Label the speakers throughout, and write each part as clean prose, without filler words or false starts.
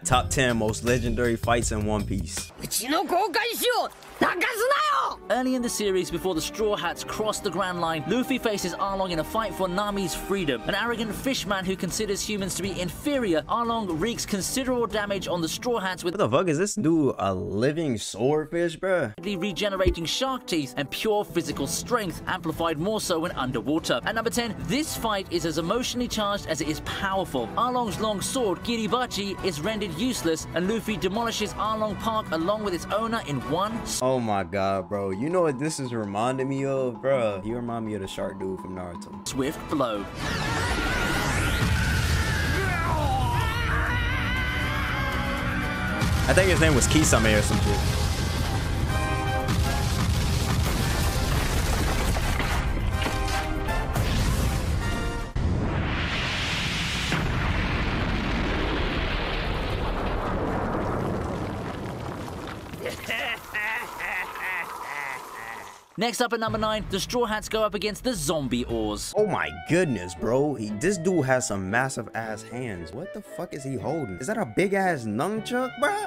Speaker 1: Top 10 most legendary fights in One Piece.
Speaker 2: Early in the series, before the Straw Hats cross the Grand Line, Luffy faces Arlong in a fight for Nami's freedom. An arrogant fishman who considers humans to be inferior, Arlong wreaks considerable damage on the Straw Hats with
Speaker 1: What the fuck is this dude, a living swordfish, bruh?
Speaker 2: regenerating shark teeth and pure physical strength, amplified more so when underwater. At number 10, this fight is as emotionally charged as it is powerful. Arlong's long sword, Kiribachi, is rendered useless, and Luffy demolishes Arlong Park along with its owner in one.
Speaker 1: Oh my god, bro. You know what this is reminding me of, bruh? He remind me of the shark dude from Naruto.
Speaker 2: Swift blow.
Speaker 1: I think his name was Kisame or some shit.
Speaker 2: Next up at number 9, the Straw Hats go up against the Zombie Oars.
Speaker 1: Oh my goodness, bro. This dude has some massive ass hands. What the fuck is he holding? Is that a big ass nunchuck, bruh?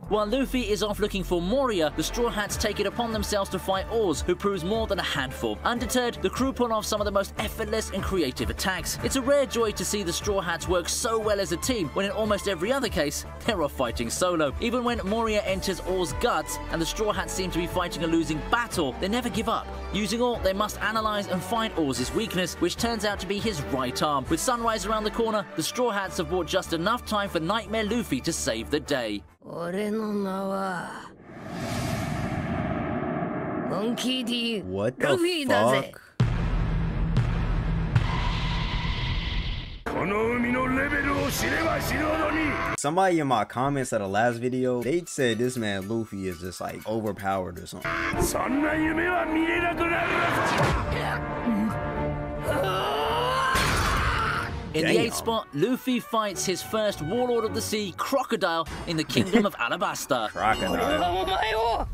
Speaker 2: While Luffy is off looking for Moria, the Straw Hats take it upon themselves to fight Oars, who proves more than a handful. Undeterred, the crew pull off some of the most effortless and creative attacks. It's a rare joy to see the Straw Hats work so well as a team, when in almost every other case, they're off fighting solo. Even when Moria enters Oars' guts, and the Straw Hats seem to be fighting a losing battle, they never give up. Using all, they must analyze and find Oars' weakness, which turns out to be his right arm. With sunrise around the corner, the Straw Hats have bought just enough time for Nightmare Luffy to save the day.
Speaker 1: What the fuck? Somebody in my comments at the last video, they said this man Luffy is just like overpowered or something.
Speaker 2: In the 8th spot, Luffy fights his first Warlord of the Sea, Crocodile, in the Kingdom of Alabasta.
Speaker 1: Crocodile.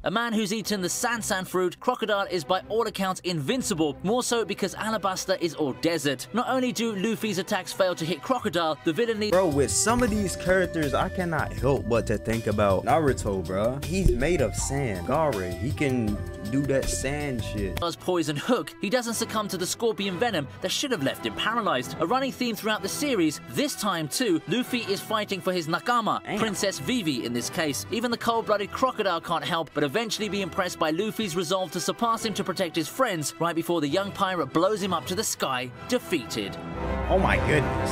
Speaker 2: A man who's eaten the Sansan fruit, Crocodile is by all accounts invincible, more so because Alabasta is all desert. Not only do Luffy's attacks fail to hit Crocodile, the villain needs—
Speaker 1: Bro, with some of these characters, I cannot help but to think about Naruto, bro. He's made of sand. Gaara, he can do that sand shit.
Speaker 2: Does Poison Hook, he doesn't succumb to the scorpion venom that should have left him paralyzed. A running theme throughout the series, this time too, Luffy is fighting for his Nakama, Princess Vivi in this case. Even the cold-blooded Crocodile can't help but eventually be impressed by Luffy's resolve to surpass him to protect his friends, right before the young pirate blows him up to the sky, defeated.
Speaker 1: Oh my goodness.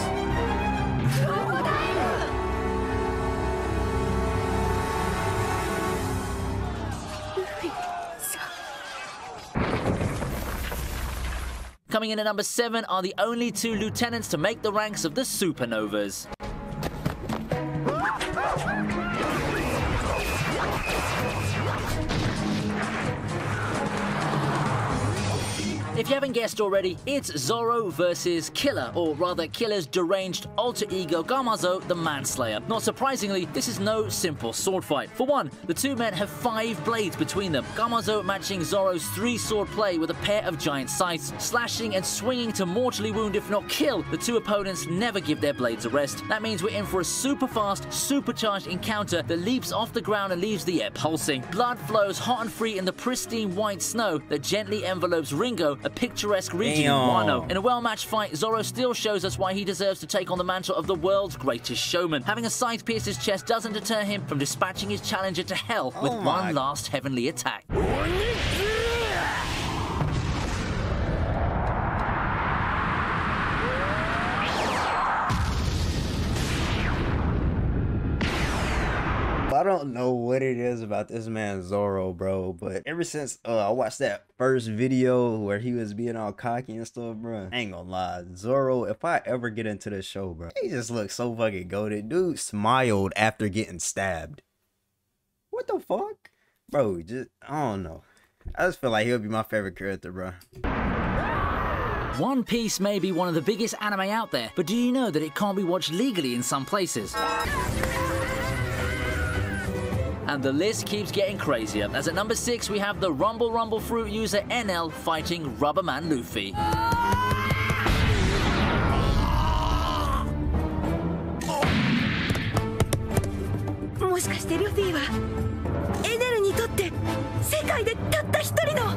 Speaker 2: Coming in at number 7 are the only 2 lieutenants to make the ranks of the Supernovas. If you haven't guessed already, it's Zoro versus Killer, or rather Killer's deranged alter ego Gamazo the Manslayer. Not surprisingly, this is no simple sword fight. For one, the two men have 5 blades between them, Gamazo matching Zoro's 3-sword play with a pair of giant scythes. Slashing and swinging to mortally wound if not kill, the two opponents never give their blades a rest. That means we're in for a super fast, supercharged encounter that leaps off the ground and leaves the air pulsing. Blood flows hot and free in the pristine white snow that gently envelopes Ringo, a picturesque region in Wano. In a well-matched fight, Zoro still shows us why he deserves to take on the mantle of the world's greatest showman. Having a scythe pierce his chest doesn't deter him from dispatching his challenger to hell with one last heavenly attack.
Speaker 1: I don't know what it is about this man Zoro, bro, but ever since I watched that first video where he was being all cocky and stuff, bro, I ain't gonna lie, Zoro, if I ever get into this show, bro, he just looks so fucking goated. Dude smiled after getting stabbed. What the fuck? Bro, just, I don't know. I just feel like he'll be my favorite character, bro.
Speaker 2: One Piece may be one of the biggest anime out there, but do you know that it can't be watched legally in some places? And the list keeps getting crazier, as at number 6 we have the Rumble Rumble Fruit user NL fighting Rubberman Luffy.
Speaker 3: もしかしてルフィはエネルにとって世界でたった一人の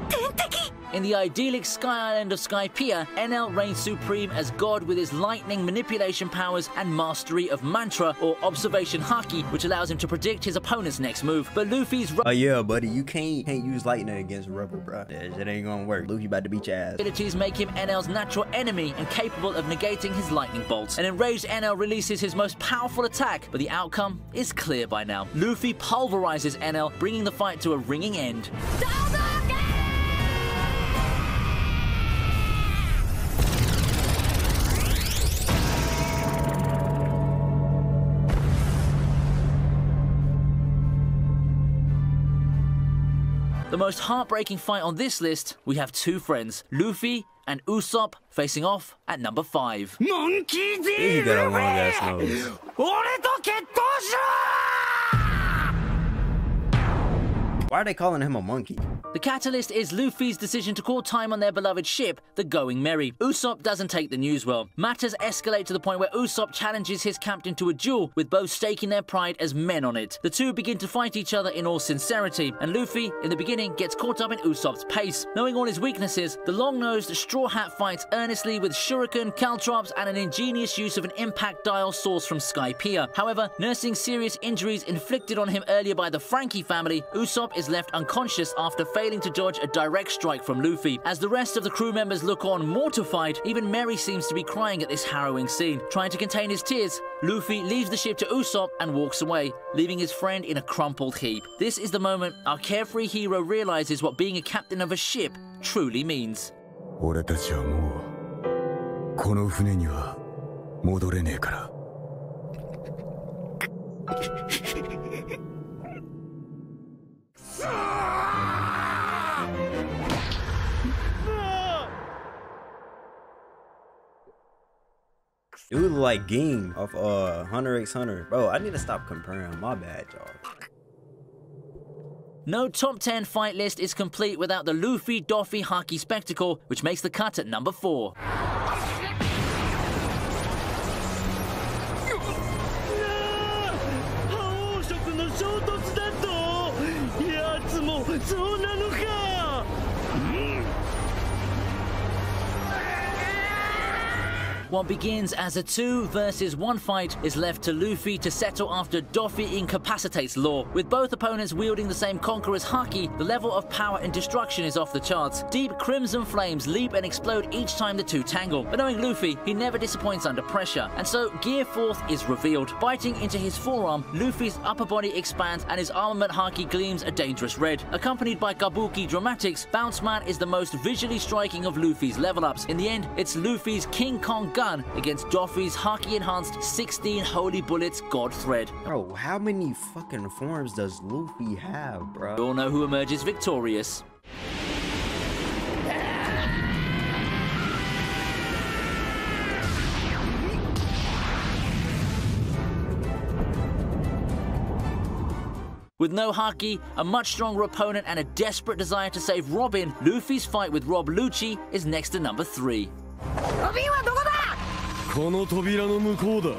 Speaker 3: 天敵。
Speaker 2: In the idyllic sky island of Skypiea, Enel reigns supreme as god with his lightning manipulation powers and mastery of mantra or observation haki, which allows him to predict his opponent's next move. But Luffy's
Speaker 1: yeah, buddy, you can't use lightning against rubber, bro. It ain't gonna work. Luffy about to beat your ass.
Speaker 2: abilities make him Enel's natural enemy and capable of negating his lightning bolts. An enraged Enel releases his most powerful attack, but the outcome is clear by now. Luffy pulverizes Enel, bringing the fight to a ringing end. The most heartbreaking fight on this list, we have two friends, Luffy and Usopp, facing off at number 5.
Speaker 1: Monkey D. You got a long ass nose. Why are they calling him a monkey?
Speaker 2: The catalyst is Luffy's decision to call time on their beloved ship, the Going Merry. Usopp doesn't take the news well. Matters escalate to the point where Usopp challenges his captain to a duel, with both staking their pride as men on it. The two begin to fight each other in all sincerity, and Luffy, in the beginning, gets caught up in Usopp's pace. Knowing all his weaknesses, the long-nosed Straw Hat fights earnestly with shuriken, caltrops, and an ingenious use of an impact dial sourced from Skypiea. However, nursing serious injuries inflicted on him earlier by the Frankie family, Usopp is left unconscious after failing to dodge a direct strike from Luffy. As the rest of the crew members look on mortified, even Merry seems to be crying at this harrowing scene. Trying to contain his tears, Luffy leaves the ship to Usopp and walks away, leaving his friend in a crumpled heap. This is the moment our carefree hero realizes what being a captain of a ship truly means.
Speaker 4: 俺たちはもうこの船には戻れねえから。
Speaker 1: Dude look like Ging of Hunter x Hunter. Bro, I need to stop comparing. My bad, y'all.
Speaker 2: No top 10 fight list is complete without the Luffy Doffy Haki spectacle, which makes the cut at number 4. What begins as a 2 versus 1 fight is left to Luffy to settle after Doffy incapacitates Law. With both opponents wielding the same Conqueror's Haki, the level of power and destruction is off the charts. Deep crimson flames leap and explode each time the two tangle. But knowing Luffy, he never disappoints under pressure. And so Gear 4th is revealed. Biting into his forearm, Luffy's upper body expands and his armament Haki gleams a dangerous red. Accompanied by Kabuki dramatics, Bounce Man is the most visually striking of Luffy's level ups. In the end, it's Luffy's King Kong gun against Doffy's Haki-enhanced 16 Holy Bullets God Thread.
Speaker 1: Bro, how many fucking forms does Luffy have, bro?
Speaker 2: We all know who emerges victorious. With no Haki, a much stronger opponent, and a desperate desire to save Robin, Luffy's fight with Rob Lucci is next to number 3.
Speaker 4: この扉の向こうだ。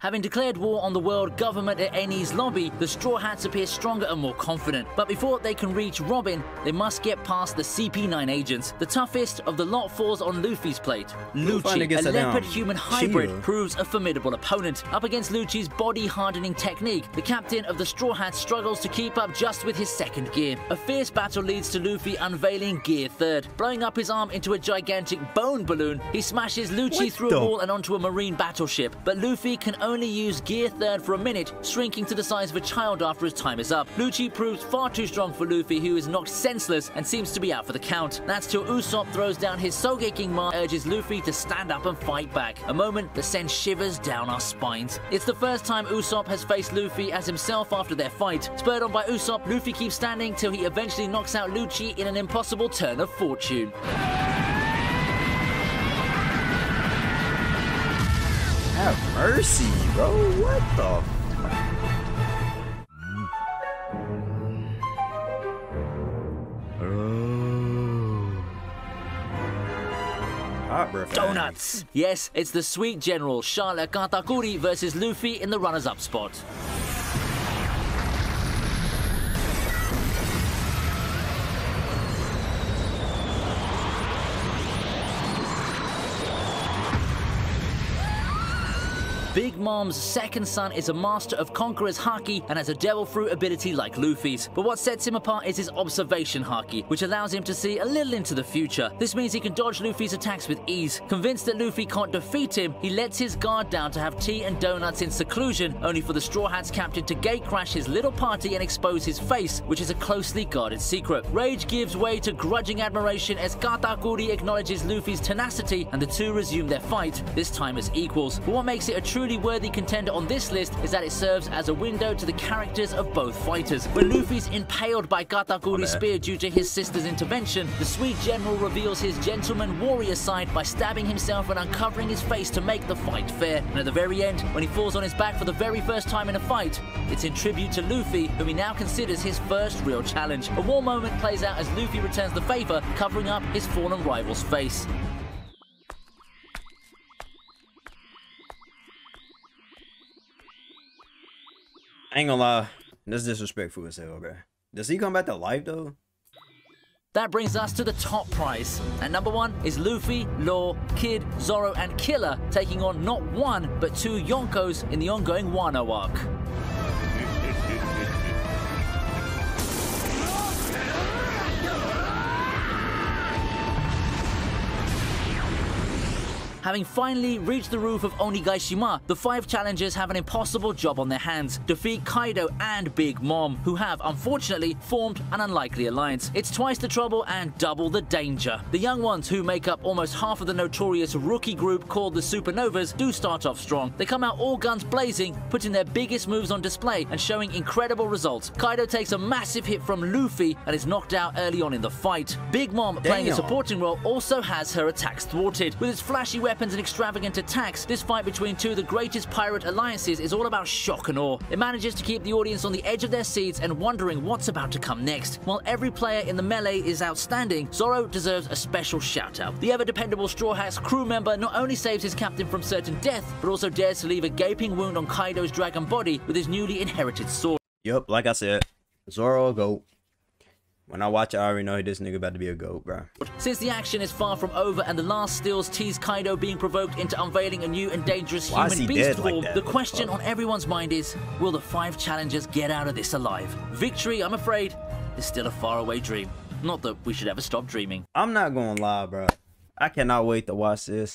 Speaker 2: Having declared war on the world government at Enies Lobby, the Straw Hats appear stronger and more confident. But before they can reach Robin, they must get past the CP9 agents. The toughest of the lot falls on Luffy's plate. Lucci, a leopard-human hybrid, proves a formidable opponent. Up against Lucci's body-hardening technique, the captain of the Straw Hats struggles to keep up just with his second gear. A fierce battle leads to Luffy unveiling Gear 3rd. Blowing up his arm into a gigantic bone balloon, he smashes Lucci through a wall and onto a marine battleship. But Luffy can only use Gear 3rd for a minute, shrinking to the size of a child after his time is up. Lucci proves far too strong for Luffy, who is knocked senseless and seems to be out for the count. That's till Usopp throws down his Sogeking Ma, urges Luffy to stand up and fight back. A moment that sends shivers down our spines. It's the first time Usopp has faced Luffy as himself after their fight. Spurred on by Usopp, Luffy keeps standing till he eventually knocks out Lucci in an impossible turn of fortune.
Speaker 1: Have mercy, bro. What the fuck? Chopper.
Speaker 2: Donuts! Yes, it's the sweet general Charlotte Katakuri versus Luffy in the runners-up spot. Big Mom's second son is a master of Conqueror's Haki and has a Devil Fruit ability like Luffy's. But what sets him apart is his Observation Haki, which allows him to see a little into the future. This means he can dodge Luffy's attacks with ease. Convinced that Luffy can't defeat him, he lets his guard down to have tea and donuts in seclusion, only for the Straw Hats captain to gatecrash his little party and expose his face, which is a closely guarded secret. Rage gives way to grudging admiration as Katakuri acknowledges Luffy's tenacity and the two resume their fight, this time as equals. But what makes it a truly worthy contender on this list is that it serves as a window to the characters of both fighters. When Luffy's impaled by Katakuri's spear due to his sister's intervention, the sweet general reveals his gentleman warrior side by stabbing himself and uncovering his face to make the fight fair. And at the very end, when he falls on his back for the very first time in a fight, it's in tribute to Luffy, whom he now considers his first real challenge. A war moment plays out as Luffy returns the favor, covering up his fallen rival's face.
Speaker 1: I ain't gonna lie, that's disrespectful as hell, bro. Does he come back to life though?
Speaker 2: That brings us to the top prize. And number one is Luffy, Law, Kid, Zoro, and Killer taking on not one, but two Yonkos in the ongoing Wano arc. Having finally reached the roof of Onigaishima, the 5 challengers have an impossible job on their hands: defeat Kaido and Big Mom, who have, unfortunately, formed an unlikely alliance. It's twice the trouble and double the danger. The young ones, who make up almost half of the notorious rookie group called the Supernovas, do start off strong. They come out all guns blazing, putting their biggest moves on display and showing incredible results. Kaido takes a massive hit from Luffy and is knocked out early on in the fight. Big Mom, playing a supporting role, also has her attacks thwarted. With its flashy weapons and extravagant attacks, this fight between two of the greatest pirate alliances is all about shock and awe. It manages to keep the audience on the edge of their seats and wondering what's about to come next. While every player in the melee is outstanding, Zoro deserves a special shout out. The ever-dependable Straw Hats crew member not only saves his captain from certain death, but also dares to leave a gaping wound on Kaido's dragon body with his newly inherited sword.
Speaker 1: Yup, like I said, Zoro a GOAT. When I watch it, I already know this nigga about to be a GOAT, bro.
Speaker 2: Since the action is far from over and the last stills tease Kaido being provoked into unveiling a new and dangerous human beast form, the question on everyone's mind is, will the 5 challengers get out of this alive? Victory, I'm afraid, is still a faraway dream. Not that we should ever stop dreaming.
Speaker 1: I'm not gonna lie, bro. I cannot wait to watch this.